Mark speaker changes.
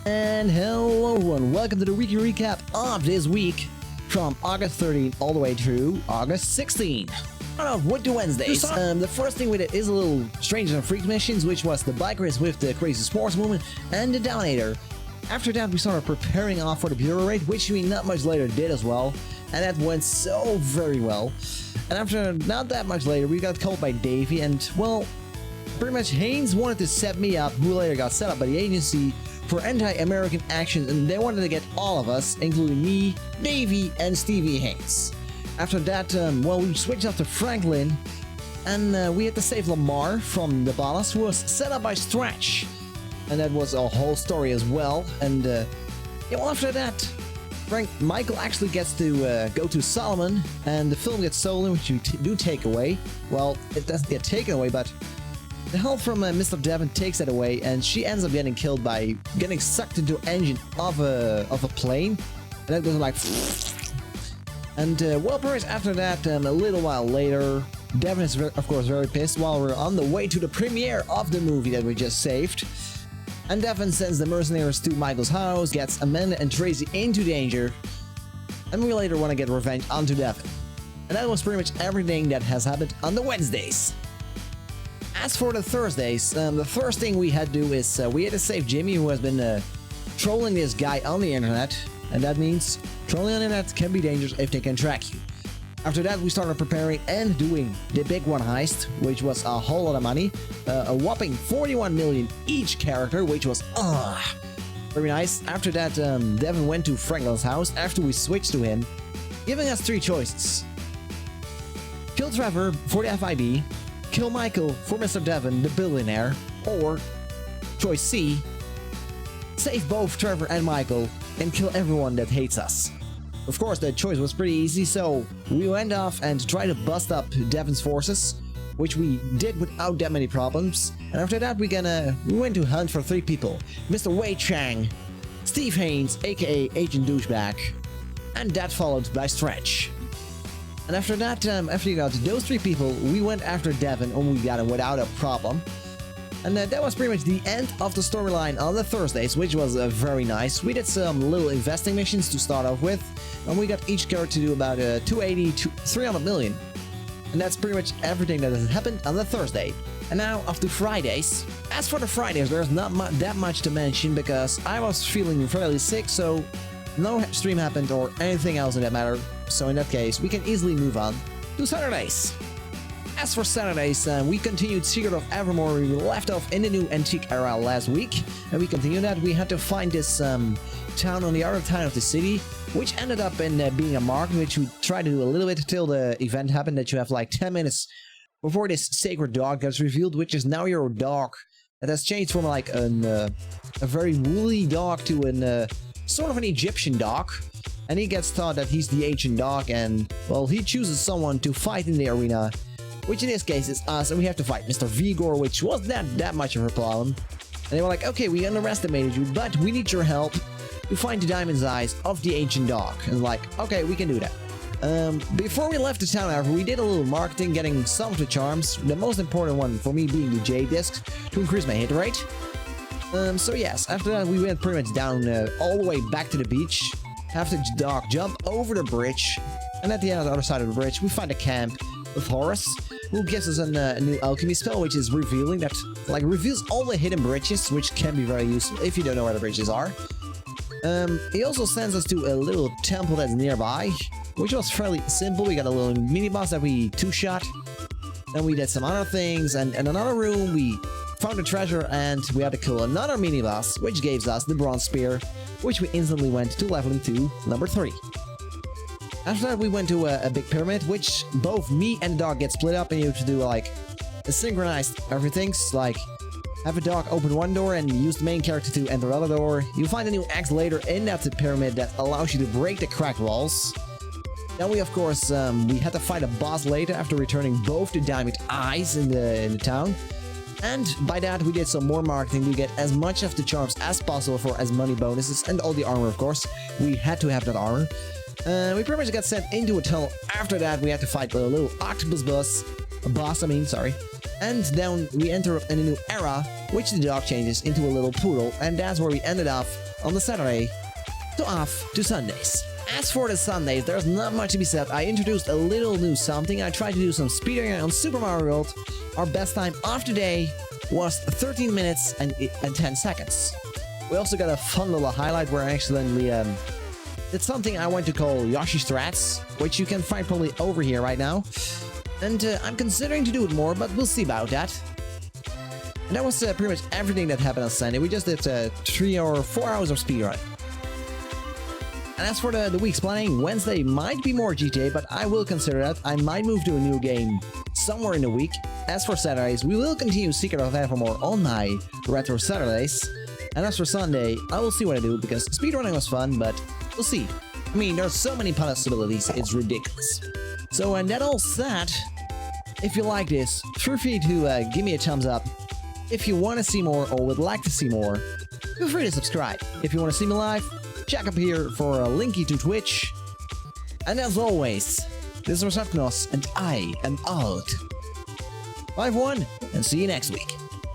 Speaker 1: And hello everyone, welcome to the weekly recap of this week from August 13th all the way through August 16th. Start off with the Wednesdays. The first thing we did is a little Strangers and Freaks missions, which was the bike race with the Crazy Sports Movement and the Downator. After that we started preparing off for the Bureau Raid, which we not much later did as well, and that went so very well. And after not that much later we got called by Davey, and well, pretty much Haynes wanted to set me up, who later got set up by the agency for anti-American action, and they wanted to get all of us, including me, Davey, and Stevie Haynes. After that, well, we switched up to Franklin, and we had to save Lamar from the Ballas, who was set up by Stretch. And that was a whole story as well. And yeah, well, after that, Michael actually gets to go to Solomon, and the film gets stolen, which you do take away. Well, it doesn't get taken away, but the help from Mr. Devon takes that away, and she ends up getting killed by getting sucked into an engine of a plane. And that goes like... And well, perhaps after that, a little while later, Devon is of course very pissed while we're on the way to the premiere of the movie that we just saved. And Devon sends the mercenaries to Michael's house, gets Amanda and Tracy into danger, and we later want to get revenge onto Devon. And that was pretty much everything that has happened on the Wednesdays. As for the Thursdays, the first thing we had to do is we had to save Jimmy, who has been trolling this guy on the internet, and that means trolling on the internet can be dangerous if they can track you. After that, we started preparing and doing the big one heist, which was a whole lot of money, a whopping 41 million each character, which was very nice. After that, Devon went to Franklin's house after we switched to him, giving us three choices: kill Trevor for the FIB, kill Michael for Mr. Devon, the billionaire, or choice C, save both Trevor and Michael and kill everyone that hates us. Of course, the choice was pretty easy, so we went off and tried to bust up Devon's forces, which we did without that many problems. And after that, we went to hunt for three people: Mr. Wei Chang, Steve Haynes, aka Agent Douchebag, and that followed by Stretch. And after that, after you got those three people, we went after Devon, and we got him without a problem. And that was pretty much the end of the storyline on the Thursdays, which was very nice. We did some little investing missions to start off with, and we got each character to do about 280 to 300 million. And that's pretty much everything that has happened on the Thursday. And now off to Fridays. As for the Fridays, there's not that much to mention because I was feeling fairly sick, so no stream happened or anything else in that matter. So in that case, we can easily move on to Saturdays. As for Saturdays, we continued Secret of Evermore. We left off in the new antique era last week, and we continued that. We had to find this town on the other side of the city, which ended up in being a market, which we tried to do a little bit till the event happened, that you have like 10 minutes before this sacred dog gets revealed, which is now your dog. That has changed from like a very woolly dog to an sort of an Egyptian dog. And he gets thought that he's the ancient dog, and well, he chooses someone to fight in the arena, which in this case is us, and we have to fight Mr. Vigor, which wasn't that much of a problem. And they were like, okay, we underestimated you, but we need your help to find the diamond's eyes of the ancient dog. And like, okay, we can do that. Before we left the town, however, we did a little marketing, getting some of the charms, the most important one for me being the J discs, to increase my hit rate. So yes, after that we went pretty much down all the way back to the beach, have the dog jump over the bridge, and at the end of the other side of the bridge we find a camp with Horace, who gives us a new alchemy spell, which is revealing, that like reveals all the hidden bridges, which can be very useful if you don't know where the bridges are. He also sends us to a little temple that's nearby, which was fairly simple. We got a little mini boss that we two-shot, then we did some other things, and in another room we found a treasure, and we had to kill another mini boss, which gave us the bronze spear, which we instantly went to leveling to number 3. After that we went to a big pyramid, which both me and the dog get split up, and you have to do like a synchronized everything, like have a dog open one door and use the main character to enter the other door. You find a new axe later in that pyramid that allows you to break the cracked walls. Then we of course we had to fight a boss later after returning both the diamond eyes in the town. And by that we did some more marketing. We get as much of the charms as possible for as money bonuses, and all the armor of course. We had to have that armor. We pretty much got sent into a tunnel. After that we had to fight a little octopus boss, boss, sorry. And then we enter in a new era, which the dog changes into a little poodle, and that's where we ended up on the Saturday, so off to Sundays. As for the Sundays, there's not much to be said. I introduced a little new something. I tried to do some speedrunning on Super Mario World. Our best time of today was 13 minutes and 10 seconds. We also got a fun little highlight where I accidentally did something I want to call Yoshi Strats, which you can find probably over here right now. And I'm considering to do it more, but we'll see about that. And that was pretty much everything that happened on Sunday. We just did 3 or 4 hours of speedrun. And as for the week's planning, Wednesday might be more GTA, but I will consider that. I might move to a new game somewhere in the week. As for Saturdays, we will continue Secret of Evermore on my Retro Saturdays. And as for Sunday, I will see what I do, because speedrunning was fun, but we'll see. There's so many possibilities, it's ridiculous. So, and that all said, if you like this, feel free to give me a thumbs up. If you want to see more or would like to see more, feel free to subscribe. If you want to see me live, check up here for a linky to Twitch. And as always, this was Ratkanos, and I am out. Bye everyone, and see you next week.